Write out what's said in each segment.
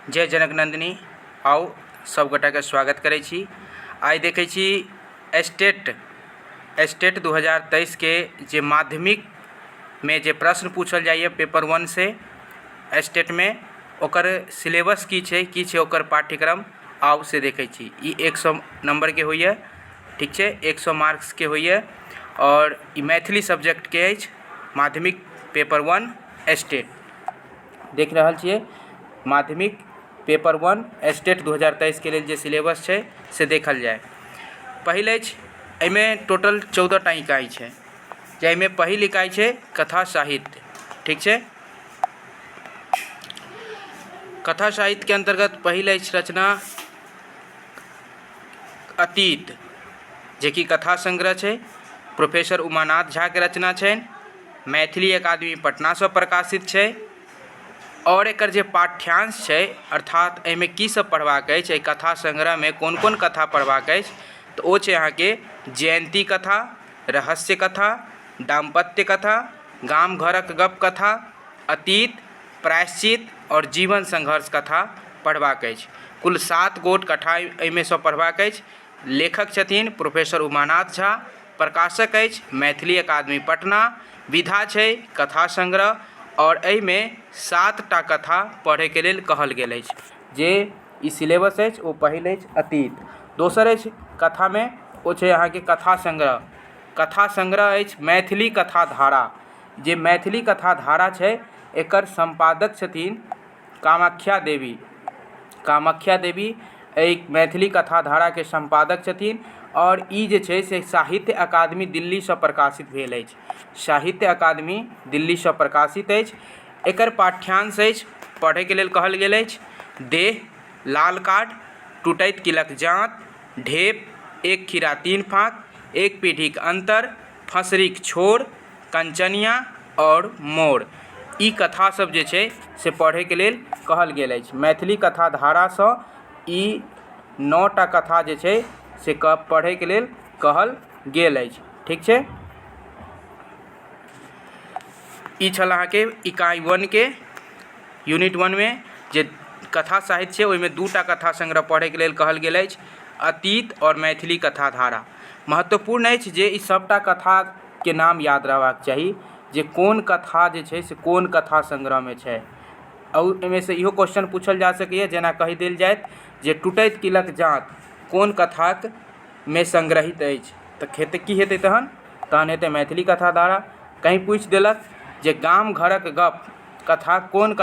जय जनक नंदिनी। आओ सबगोटा के स्वागत करै छी। आइ देखै छी स्टेट 2023 के जे माध्यमिक में जे प्रश्न पूछल जाइए पेपर 1 से स्टेट में, ओकर सिलेबस की छै ओकर पाठ्यक्रम आओ से देखै छी। ई 100 नंबर के होइए, ठीक छै, 100 मार्क्स के होइए और ई मैथिली सब्जेक्ट के अछि। माध्यमिक पेपर 1 स्टेट देख रहल छियै। माध्यमिक पेपर 1 स्टेट 2023 के लेल जे सिलेबस छै से देखल जाए। पहिल अछि, एहिमे टोटल 14टा इकाई छै, जाहिमे पहिल इकाई छै कथा साहित्य, ठीक छै। कथा साहित्य के अंतर्गत पहिल अछि रचना अतीत, जे कि कथा संग्रह छै। प्रोफेसर उमानाथ झा के रचना छै, मैथिली अकादमी पटना से प्रकाशित छै। और एकर जे पाठ्यांश छै, अर्थात एहिमे की सब पढ़बाक अछि, एहि कथा संग्रह में कोन कोन कथा पढ़बाक अछि, तऽ ओ छै अहाँके जयंती कथा, रहस्य कथा, दाम्पत्य कथा, गाम घरक गप कथा, अतीत, प्रायश्चित और जीवन संघर्ष कथा पढ़बाक अछि। कुल 7 गोट कथा एहिमे सँ पढ़बाक अछि। लेखक छथिन प्रोफेसर उमानाथ झा, प्रकाशक अछि मैथिली अकादमी पटना, विधा छै कथा संग्रह और एहिमे 7टा कथा पढ़े के लेल कहल गेल अछि। जे ई सिलेबस अछि ओ पहिल अछि अतीत। दोसर अछि कथा में, ओ छै अहाँके कथा संग्रह। कथा संग्रह अछि मैथिली कथा धारा। जे मैथिली कथा धारा छै, एकर संपादक छथिन कामाख्या देवी। कामाख्या देवी एहि मैथिली कथा धारा के संपादक छथिन और ई जे छै से साहित्य अकादमी दिल्ली से प्रकाशित भेल अछि। साहित्य अकादमी दिल्ली से प्रकाशित अछि। एकर पाठ्यांश अछि, पढ़े के लेल कहल गेल अछि, देह, लाल कार्ड, टूटैत किलक जाँत, ढेप, एक खीरा 3 फाँक, एक पीढ़ीक अंतर, फसरीक छोर, कंचनिया और मोर। ई कथा सब जे छै से पढ़े के लेल कहल गेल अछि। मैथिली कथा धारा सँ ई 9टा कथा जे छै से पढ़े के लेल कहल गेल अछि, ठीक छै। ई छल अहाँके इकाई 1 के यूनिट 1 में जे कथा साहित्य छै, ओहिमे 2टा कथा संग्रह पढ़े के लेल कहल गेल अछि, अतीत और मैथिली कथा धारा। महत्वपूर्ण अछि जे ई सबटा कथा के नाम याद रहबाक चाही, जे कोन कथा जे छै से कोन कथा संग्रह में छै। और एहिमे से इहो क्वेश्चन पूछल जा सकैए, जेना कहि देल जायत जे टूटैत किलक जाँत कोन कथाक में संग्रहित अछि, तऽ की हेतै तहन हेतै मैथिली कथा धारा। कहीं पूछि देलक जे गाम घरक गप कथा कोन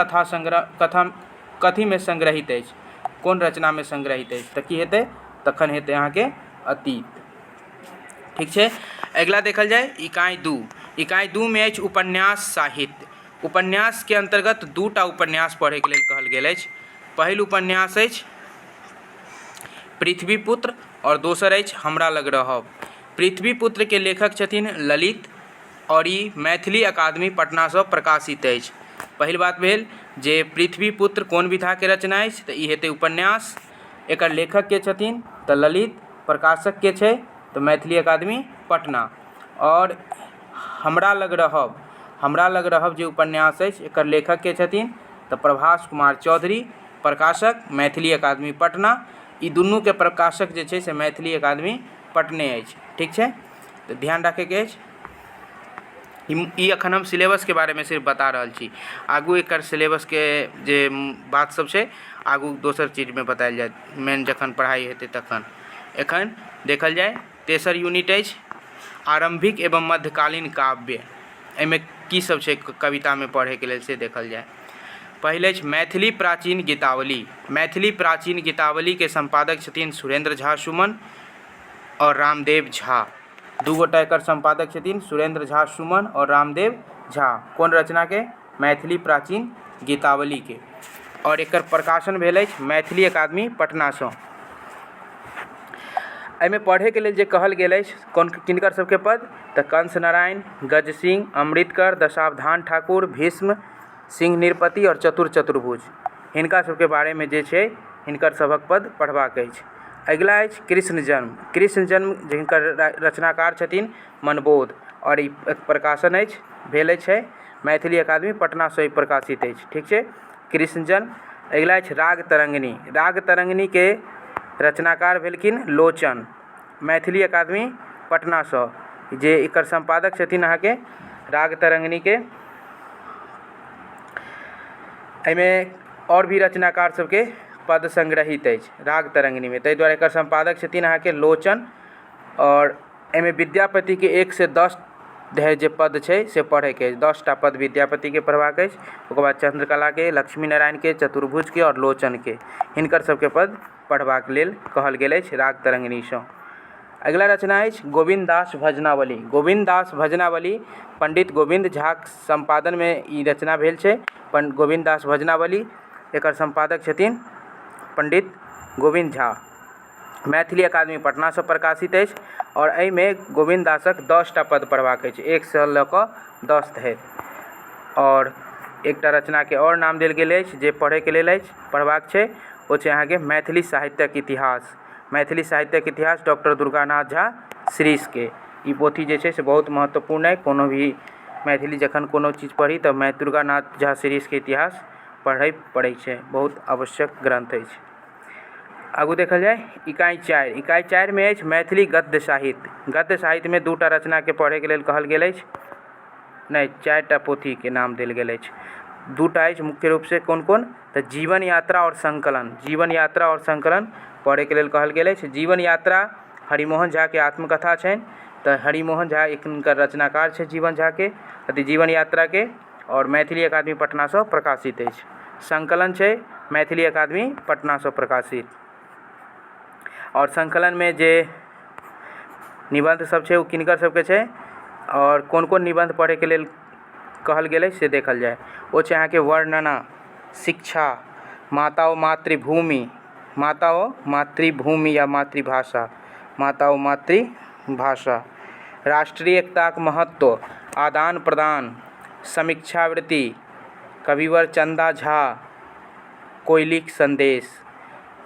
कथी में संग्रहित अछि, कोन रचना में संग्रहित अछि, तऽ की हेतै, तखन हेतै अहाँके अतीत, ठीक छै। अगिला देखल जाए इकाई 2। इकाई 2 में अछि उपन्यास साहित्य। उपन्यास के अंतर्गत 2टा उपन्यास पढ़े के लेल कहल गेल अछि। पहिल उपन्यास अछि पृथ्वीपुत्र और दोसर अछि हमरा लग रहब। पृथ्वीपुत्र के लेखक छथिन ललित और ई मैथिली अकादमी पटना से प्रकाशित अछि। पहिल बात भेल जे पृथ्वीपुत्र कोन विधा के रचना अछि, तऽ ई हेतै उपन्यास। एकर लेखक के छथिन तऽ ललित, प्रकाशक के छै तऽ मैथिली अकादमी पटना। और हमरा लग रहब जे उपन्यास अछि, एकर लेखक के छथिन तऽ प्रभास कुमार चौधरी, प्रकाशक मैथिली अकादमी पटना। ई दुनू के प्रकाशक जे छै से मैथिली अकादमी पटने अछि, ठीक छै, तऽ ध्यान रखे के अछि। ई अखन हम सिलेबस के बारे में सिर्फ बता रहल छी, आगू एकर सिलेबस के जे बात सब छै आगू दोसर चीज में बतायल जायत, मेन जखन पढ़ाई हेतै तखन। एखन देखल जाए तेसर यूनिट अछि आरंभिक एवं मध्यकालीन काव्य। एहिमे की सब छै कविता में पढ़े के लेल से देखल जाए। पहिल अछि मैथिली प्राचीन गीतावली। मैथिली प्राचीन गीतावली के संपादक छथिन सुरेंद्र झा सुमन और रामदेव झा। 2 गोटा एकर संपादक छथिन, सुरेंद्र झा सुमन और रामदेव झा। कोन रचना के? मैथिली प्राचीन गीतावली के। और एकर प्रकाशन भेल अछि मैथिली अकादमी पटना सँ। एहिमे पढ़े के लेल जे कहल गेल अछि किनकर सबके पद, तऽ कंस नारायण, गज सिंह, अमृतकर, दशावधान ठाकुर, भीष्म, सिंह निरपति और चतुर चतुर्भुज, हिनका सबके बारे में जे छै हिनकर सभक पद पढ़बाक अछि। अगिला अछि कृष्ण जन्म। कृष्ण जन्म जिनकर रचनाकार छथिन मनबोध और ई प्रकाशन अछि भेल छै मैथिली अकादमी पटना से प्रकाशित अछि, ठीक छै। कृष्ण जन्म अगिला अछि राग तरंगिणी। राग तरंगिणी के रचनाकार भेलखिन लोचन, मैथिली अकादमी पटना सँ, जे एकर संपादक छथिन अहाँके राग तरंगिणी के। एहिमे और भी रचनाकार सबके पद संग्रहित अछि राग तरंगिणी में, ताहि दुआरे एकर संपादक छथिन अहाँके लोचन। और एहिमे विद्यापति के 1 से 10 धरि जे पद छै से पढ़ैके अछि। 10टा पद विद्यापति के पढ़बाक अछि, ओकर बाद चंद्रकला के, लक्ष्मी नारायण के, चतुर्भुज के और लोचन के, हिनकर सबके पद पढ़बाक लेल कहल गेल अछि राग तरंगिणी सँ। अगिला रचना अछि गोविंद दास भजनावली। गोविंद दास भजनावली पंडित गोविंद झा संपादन में ई रचना भेल छै। गोविंद दास भजनावली एकर संपादक छथिन पंडित गोविंद झा, मैथिली अकादमी पटना सँ प्रकाशित अछि। और एहिमे गोविंद दासक 10टा पद पढ़बाक अछि, 1 सँ लऽ कऽ 10 धरि। और एकटा रचना के और नाम देल गेल अछि जे पढ़ैके लेल अछि, पढ़बाक छै, ओ छै अहाँके मैथिली साहित्यक इतिहास। मैथिली साहित्यक इतिहास डॉक्टर दुर्गानाथ झा श्रीष के। ई पोथी जे छै से बहुत महत्वपूर्ण है। कोनो भी मैथिली जखन कोनो चीज पढ़ी तऽ दुर्गानाथ झा श्रीष के इतिहास पढ़ै पड़ै छै, बहुत आवश्यक ग्रंथ अछि। आगू देखल जाय इकाई 4। इकाई 4 में अछि मैथिली गद्य साहित्य। गद्य साहित्य में 2टा रचना के पढ़े के लेल कहल गेल अछि, नहीं 4टा पोथी के नाम देल गेल अछि। 2टा अछि मुख्य रूप से, कोन कोन तऽ जीवन यात्रा और संकलन। जीवन यात्रा और संकलन पढ़े के लेल कहल गेल अछि। जीवन यात्रा हरिमोहन झा के आत्मकथा छनि, तऽ हरिमोहन झा हिनकर रचनाकार छै जीवन झा के, अथी जीवन यात्रा के, और मैथिली अकादमी पटना सँ प्रकाशित अछि। संकलन छै मैथिली अकादमी पटना सँ प्रकाशित। और संकलन में जे निबंध सब छै ओ किनकर सबके छै, और कोन कोन निबंध पढ़े के लेल कहल गेल से देखल जाय। ओ छै अहाँके वर्णना, शिक्षा, माता व मातृभूमि, माता व मातृभूमि या मातृभाषा, माता व मातृभाषा, राष्ट्रीय एकताक महत्व, आदान प्रदान, समीक्षावृत्ति, कविवर चंदा झा, कोयलिक संदेश,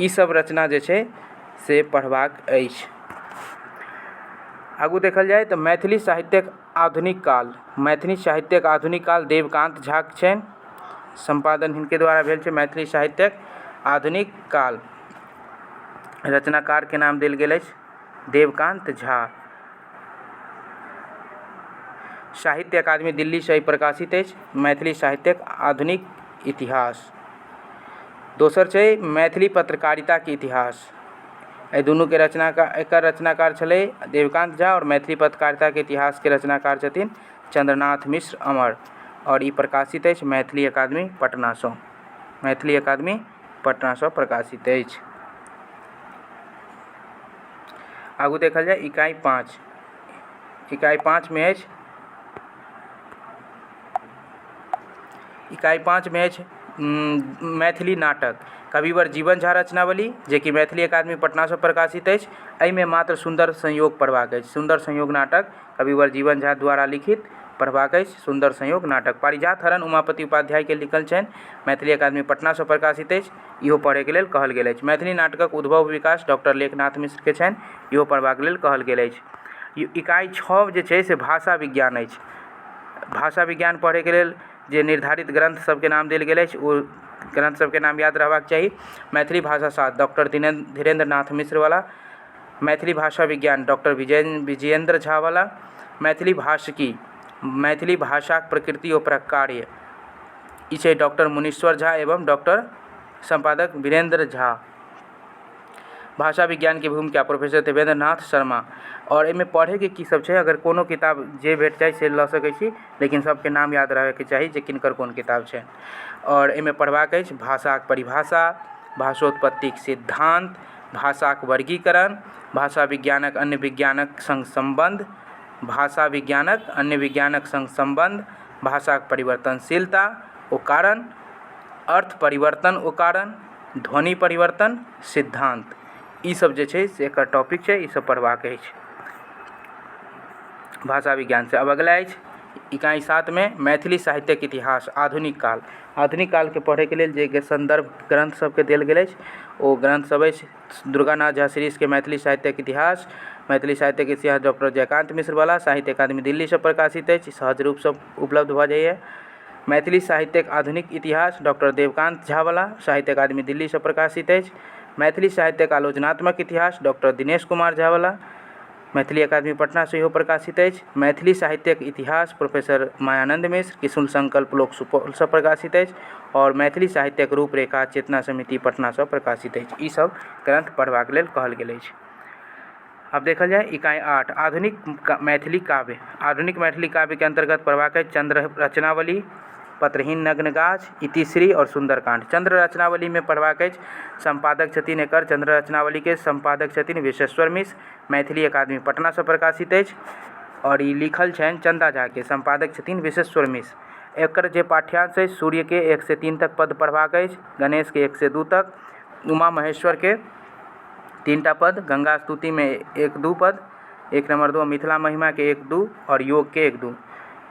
ई सब रचना जे छै से पढ़बाक अछि। आगू देखल जाय तऽ मैथिली साहित्यक आधुनिक काल। मैथिली साहित्यक आधुनिक काल देवकांत झा छनि, संपादन हिनके द्वारा भेल छै मैथिली साहित्यक आधुनिक काल। रचनाकार के नाम देल गेल अछि देवकांत झा। साहित्य अकादमी दिल्ली सँ प्रकाशित अछि मैथिली साहित्यक आधुनिक इतिहास। दोसर छै मैथिली पत्रकारिता के इतिहास। एहि दुनू के एकर रचनाकार छलै देवकांत झा, और मैथिली पत्रकारिता के इतिहास के रचनाकार छथिन चंद्रनाथ मिश्र अमर, और ई प्रकाशित अछि मैथिली अकादमी पटना सँ। मैथिली अकादमी पटना सँ प्रकाशित अछि। आगू देखल जाय इकाई 5। इकाई 5 में अछि मैथिली नाटक। कविवर जीवन झा रचनावली, जे कि मैथिली अकादमी पटना सँ प्रकाशित अछि। एहिमे मात्र सुंदर संयोग पढ़बाक अछि। सुंदर संयोग नाटक कविवर जीवन झा द्वारा लिखित पढ़बाक अछि। सुंदर संयोग नाटक पारिजात हरण उमापति उपाध्याय के लिखल छनि, मैथिली अकादमी पटना सँ प्रकाशित अछि। इहो पढ़े के लेल कहल गेल अछि। मैथिली नाटकक उद्भव विकास डॉक्टर लेखनाथ मिश्र के छनि, इहो पढ़बाक लेल कहल गेल अछि। इकाई 6 जे छै से भाषा विज्ञान अछि। भाषा विज्ञान पढ़े के लेल जे निर्धारित ग्रंथ सबके नाम देल गेल अछि, ओ ग्रंथ सबके नाम याद रहबाक चाही। मैथिली भाषा शास्त्र डॉक्टर धीरेन्द्र नाथ मिश्र वाला, मैथिली भाषा विज्ञान डॉक्टर विजयेंद्र झा वाला, मैथिली भाषिकी, मैथिली भाषाक प्रकृति और प्रकार्य, ई छै डॉक्टर मुनीश्वर झा एवं डॉक्टर संपादक वीरेंद्र झा। भाषा विज्ञान के भूमिका प्रोफेसर देवेंद्र नाथ शर्मा। और एहिमे पढ़े के की सब छै, अगर कोनो किताब जे भेट जाय से लऽ सकै छी, लेकिन सबके नाम याद रहे के चाही जे किनकर कोन किताब छै। और एहिमे पढ़बाक अछि भाषाक परिभाषा, भाषोत्पत्तिक सिद्धांत, भाषाक वर्गीकरण, भाषा विज्ञानक अन्य विज्ञानक संग संबंध, भाषा विज्ञानक अन्य विज्ञानक संग संबंध, भाषाक परिवर्तनशीलता ओ कारण, अर्थ परिवर्तन ओ कारण, ध्वनि परिवर्तन सिद्धांत, ई सब जे छै से एकर टॉपिक छै, ई सब पढ़बाक अछि भाषा विज्ञान से। अब अगला अछि इकाई 7 में मैथिली साहित्यक इतिहास आधुनिक काल। आधुनिक काल के पढ़े के लेल जे संदर्भ ग्रंथ सबके देल गेल अछि, ओ ग्रंथ सब अछि दुर्गानाथ झा श्रीष के मैथिली साहित्यक इतिहास, मैथिली साहित्यक इतिहास डॉक्टर जयकांत मिश्र वाला, साहित्य अकादमी दिल्ली से प्रकाशित अछि, सहज रूप से उपलब्ध भऽ जाइए। मैथिली साहित्यक आधुनिक इतिहास डॉक्टर देवकांत झावाला साहित्य अकादमी दिल्ली से प्रकाशित अछि। मैथिली साहित्यक आलोचनात्मक इतिहास डॉक्टर दिनेश कुमार झावाला मैथिली अकादमी पटना से प्रकाशित अछि। मैथिली साहित्यक इतिहास प्रोफेसर मायानंद मिश्र किशुन संकल्प लोक सुपौल से प्रकाशित अछि। और मैथिली साहित्यक रूपरेखा चेतना समिति पटना से प्रकाशित अछि। ई सब ग्रंथ पढ़बाक लेल कहल गेल अछि। अब देखल जाए इकाई 8 आधुनिक मैथिली काव्य। आधुनिक मैथिली काव्य के अंतर्गत पढ़बाक अछि चंद्र रचनावली, पत्रहीन नग्नगाछ, इतिश्री और सुंदरकांड। चंद्र रचनावली में पढ़बाक अछि संपादक छथिन एकर चंद्र रचनावली के संपादक छथिन विश्वेश्वर मिश्र, मैथिली अकादमी पटना से प्रकाशित अछि। और ई लिखल छनि चंदा झा के, संपादक छथिन विश्वेश्वर मिश्र। एकर जे पाठ्यांश अछि सूर्य के 1 से 3 तक पद पढ़बाक अछि, गणेश के 1 से 2 तक, उमा महेश्वर के 3टा पद, गंगा स्तुति में 1-2 पद, 1 नंबर 2 मिथिला महिमा के 1-2 और योग के 1-2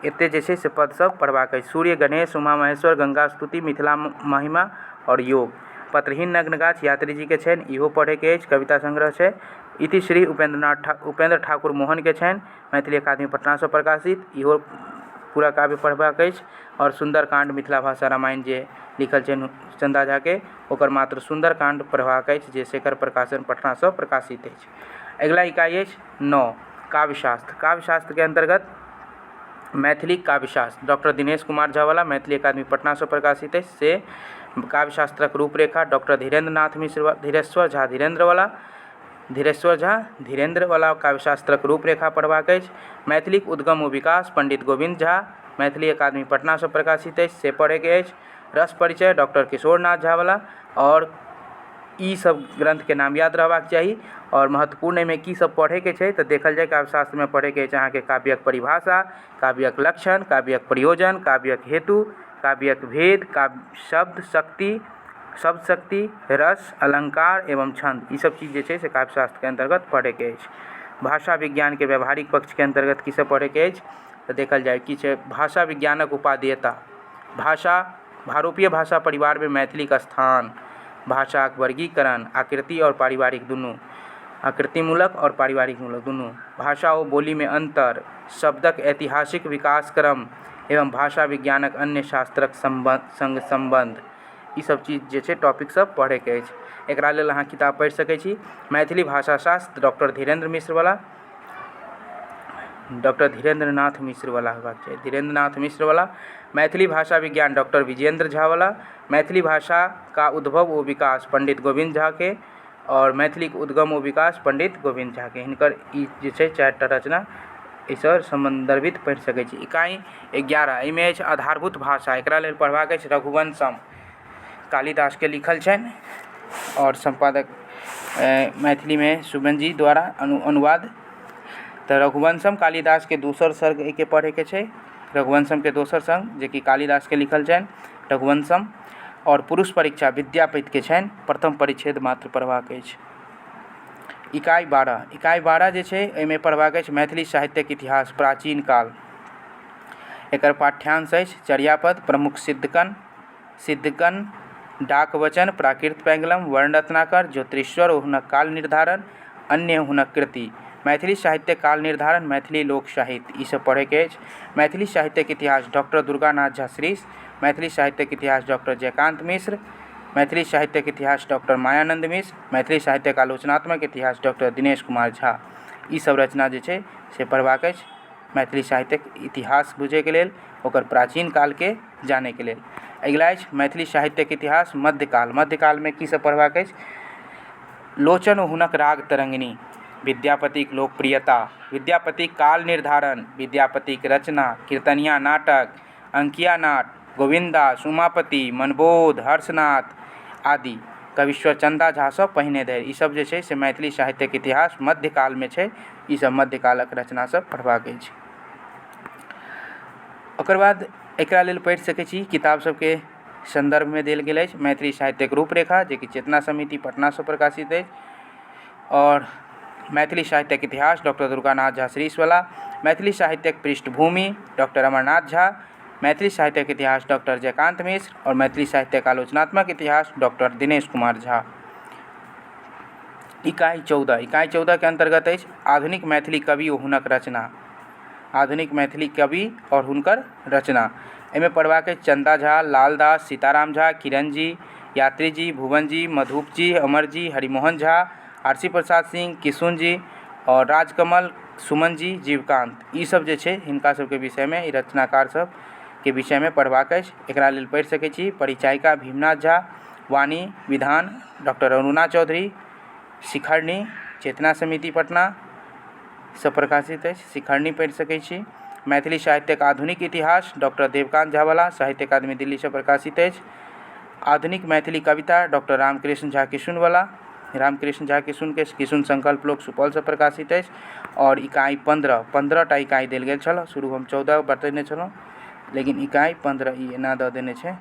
एते जे छै से पद सब पढ़बाक अछि। सूर्य, गणेश, उमा महेश्वर, गंगा स्तुति, मिथिला महिमा और योग। पत्रहीन नग्नगाछ यात्री जी के छनि, इहो पढ़े के अछि, कविता संग्रह छै। इतिश्री उपेंद्र ठाकुर मोहन के छनि, मैथिली अकादमी पटना से प्रकाशित, इहो पूरा काव्य पढ़बाक अछि। और सुंदरकांड मिथिला भाषा रामायण जे लिखल छनि चंदा झा के, ओकर मात्र सुंदरकांड पढ़बाक अछि जे शेखर प्रकाशन पटना से प्रकाशित अछि। अगिला इकाई अछि 9 काव्यशास्त्र। काव्यशास्त्र के अंतर्गत मैथिली काव्यशास्त्र डॉक्टर दिनेश कुमार झावाला मैथिली अकादमी पटना से प्रकाशित अछि। से काव्यशास्त्रक रूपरेखा डॉक्टर धीरेश्वर झा धीरेन्द्रवाला काव्यशास्त्रक रूपरेखा पढ़बाक अछि। मैथिलीक उद्गम व विकास पंडित गोविंद झा मैथिली अकादमी पटना से प्रकाशित अछि, से पढ़े के अछि। रस परिचय डॉक्टर किशोरनाथ झावाला। और ई सब ग्रंथ के नाम याद रहबाक चाही। और महत्वपूर्ण एहिमे की सब पढ़े के छै तऽ देखल जाए काव्यशास्त्र में पढ़े के अछि अहाँके काव्यक परिभाषा, काव्यक लक्षण, काव्यक प्रयोजन, काव्यक हेतु, काव्यक भेद, काव्य शब्द शक्ति, शब्द शक्ति, रस, अलंकार एवं छंद। ई सब चीज जे छै से काव्यशास्त्र के अंतर्गत पढ़े के अछि। भाषा विज्ञान के व्यवहारिक पक्ष के अंतर्गत की सब पढ़े के अछि तऽ देखल जाए की छै भाषा विज्ञानक उपादेयता, भाषा भारोपीय भाषा परिवार में मैथिलीक स्थान, भाषाक वर्गीकरण, आकृति और पारिवारिक दुनू, आकृतिमूलक और पारिवारिक मूलक दुनू, भाषा और बोली में अंतर, शब्दक ऐतिहासिक विकास क्रम एवं भाषा विज्ञानक अन्य शास्त्रक संग संबंध। ई सब चीज जे छै टॉपिक सब पढ़े के अछि। एकरा लेल अहाँ किताब पढ़ि सकै छी मैथिली भाषा शास्त्र डॉक्टर धीरेन्द्रनाथ मिश्र वाला हेबाक चाही, धीरेन्द्रनाथ मिश्र वाला। मैथिली भाषा विज्ञान डॉक्टर विजेंद्र झा वाला। मैथिली भाषा का उद्भव व विकास पंडित गोविंद झा के। और मैथिली के उद्गम व विकास पंडित गोविंद झा के। हिनकर ई जे छै 4टा रचना एहिसँ संदर्भित पढ़ि सकै छी। इकाई 11 एहिमे अछि आधारभूत भाषा। एकरा लेल पढ़बाक अछि रघुवंशम, कालिदास के लिखल छनि और संपादक मैथिली में सुमन जी द्वारा अनुवाद। तो रघुवंशम कालिदास के दोसर सर्ग एके पढ़े के छै, रघुवंशम के दोसर सर्ग जे कि कालिदास के लिखल छनि रघुवंशम। और पुरुष परीक्षा विद्यापति के छनि, प्रथम परिच्छेद मात्र पढ़बाक अछि। इकाई 12 जे छै एहिमे पढ़बाक अछि मैथिली साहित्यक इतिहास प्राचीन काल। एकर पाठ्यांश अछि चर्यापद, प्रमुख सिद्धकन, डाक वचन, प्राकृत पैंगलम, वर्ण रत्नाकर, ज्योतिषवर हुनक काल निर्धारण, अन्य हुनक कृति, मैथिली साहित्य काल निर्धारण, मैथिली लोक साहित्य, ई सब पढ़े के अछि। मैथिली साहित्यक इतिहास डॉक्टर दुर्गानाथ झा श्रीश, मैथिली साहित्यक इतिहास डॉक्टर जयकांत मिश्र, मैथिली साहित्यक इतिहास डॉक्टर मायानंद मिश्र, मैथिली साहित्यक आलोचनात्मक इतिहास डॉक्टर दिनेश कुमार झा। ई सब रचना जे छै से पढ़बाक अछि मैथिली साहित्यक इतिहास बुझे के लेल, ओकर प्राचीन काल के जाने के लेल। अगिला अछि मैथिली साहित्यक इतिहास मध्यकाल। मध्यकाल में की सब पढ़बाक अछि लोचन व हुनक राग तरंगिणी, विद्यापतिक लोकप्रियता, विद्यापतिक काल निर्धारण, विद्यापतिक रचना, कीर्तनिया नाटक, अंकिया नाट, गोविंदास, उमापति, मनबोध, हर्षनाथ आदि, कविश्वर चंदा झा से पहिने धरि। ई सब जे छै से मैथिली साहित्यक इतिहास मध्यकाल में छै। ई सब मध्यकालक रचना सब पढ़बाक अछि। ओकर बाद एकरा लेल पढ़ि सकै छी किताब सबके संदर्भ में देल गेल अछि मैथिली साहित्यक रूपरेखा जे कि चेतना समिति पटना से प्रकाशित अछि। और मैथिली साहित्यक इतिहास डॉक्टर दुर्गानाथ झा श्रीश वाला, मैथिली साहित्यक पृष्ठभूमि डॉक्टर अमरनाथ झा, मैथिली साहित्यक इतिहास डॉक्टर जयकांत मिश्र और मैथिली साहित्यक आलोचनात्मक इतिहास डॉक्टर दिनेश कुमार झा। इकाई 14 के अंतर्गत अछि आधुनिक मैथिली कवि और हुनक रचना, आधुनिक मैथिली कवि और हुनकर रचना। एहिमे पढ़बाक अछि चंदा झा, लाल दास, सीताराम झा, किरण जी, यात्री जी, भुवन जी, मधुप जी, अमर जी, हरिमोहन झा, आरसी प्रसाद सिंह, किशुन जी और राजकमल, सुमन जी, जीवकांत, ई सब जे छै हिनका सबके विषयमे, ई रचनाकार सबके विषयमे पढ़बाक अछि। एकरा लेल पढ़ि सकैत छी परिचायिका भीमनाथ झा, वाणी विधान डॉक्टर अरुणा चौधरी, शिखरणी चेतना समिति पटना से प्रकाशित अछि, शिखरणी पढ़ि सकैत छी। मैथिली साहित्यक आधुनिक इतिहास डॉक्टर देवकांत झावाला, साहित्य अकादमी दिल्ली से प्रकाशित अछि। आधुनिक मैथिली कविता डॉक्टर रामकृष्ण झा किशुनवाला, रामकृष्ण झा किशुन के किशुन संकल्प लोक सुपौल से प्रकाशित अछि। और इकाई 15टा इकाई देल गेल छल, शुरू हम 14 बतेने छलहुँ, लेकिन इकाई 15 ई एना दऽ देने छै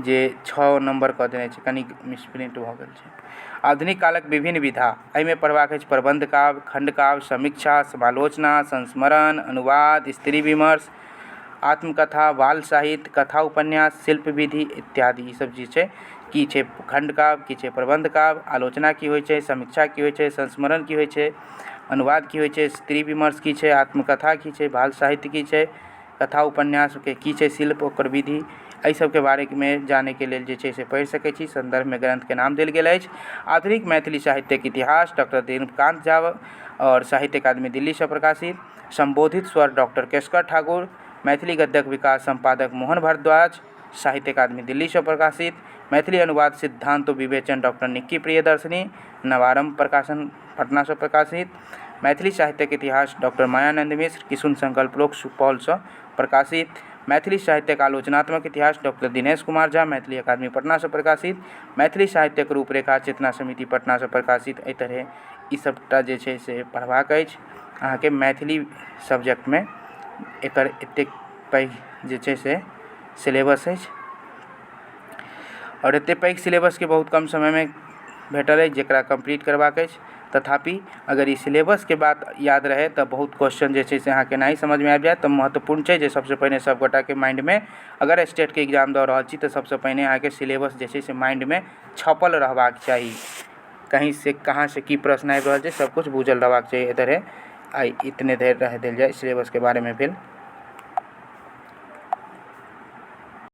जे 6 नंबर कऽ देने छै, कनि मिसप्रिंट भऽ गेल छै। आधुनिक कालक विभिन्न विधा, एहिमे पढ़बाक अछि प्रबंध काव्य, खंड काव्य, समीक्षा, समालोचना, संस्मरण, अनुवाद, स्त्री विमर्श, आत्मकथा, बाल साहित्य, कथा उपन्यास, शिल्प विधि इत्यादि। ई सब जे छै की छै खंड काव्य, की छै प्रबंध काव्य, आलोचना की होइ छै, समीक्षा की होइ छै, संस्मरण की होइ छै, अनुवाद की होइ छै, स्त्री विमर्श की छै, आत्मकथा की छै, बाल साहित्य की छै, कथा उपन्यास के की छै, शिल्प ओकर विधि, एहि सबके बारेमे जानैके लेल जे छै से पढ़ि सकैत छी। संदर्भमे ग्रंथके नाम देल गेल अछि। आधुनिक मैथिली साहित्यक इतिहास डॉक्टर देवकांत झा और साहित्य अकादमी दिल्ली से प्रकाशित। संबोधित स्वर डॉक्टर केशकर ठाकुर, मैथिली गद्यक विकास संपादक मोहन भारद्वाज, साहित्य अकादमी दिल्ली से प्रकाशित। मैथिली अनुवाद सिद्धांत विवेचन डॉक्टर निक्की प्रियदर्शनी, नवारंभ प्रकाशन पटना से प्रकाशित। मैथिली साहित्यक इतिहास डॉक्टर मायानंद मिश्र, किशुन संकल्प लोक सुपौल से प्रकाशित। मैथिली साहित्यक आलोचनात्मक इतिहास डॉक्टर दिनेश कुमार झा, मैथिली अकादमी पटना से प्रकाशित। मैथिली साहित्यक रूपरेखा चेतना समिति पटना से प्रकाशित। एहि तरह ई सबटा जे छै से पढ़बाक अछि अहाँके मैथिली सब्जेक्टमे। एकर एतेक पैघ जे छै से सिलेबस अछि और एतेक पैघ सिलेबसके बहुत कम समयमे भेटल अछि जकरा कंप्लीट करबाक अछि। तथापि अगर ई सिलेबसके बात याद रहै तऽ बहुत क्वेश्चन जे छै से अहाँके नहीं समझमे आबि जायत। तऽ महत्वपूर्ण छै जे सबसे पहिने सब गोटाके माइंडमे, अगर स्टेटके एग्जाम दऽ रहल छी तऽ सबसे पहिने अहाँके सिलेबस जे छै से माइंडमे छपल रहबाक चाही। कहीं से कहाँ से की प्रश्न आबि रहल छै सब कुछ बूझल रहबाक चाही। एहि तरह आइ इतने देर रह देल जाय सिलेबसके बारेमे भेल।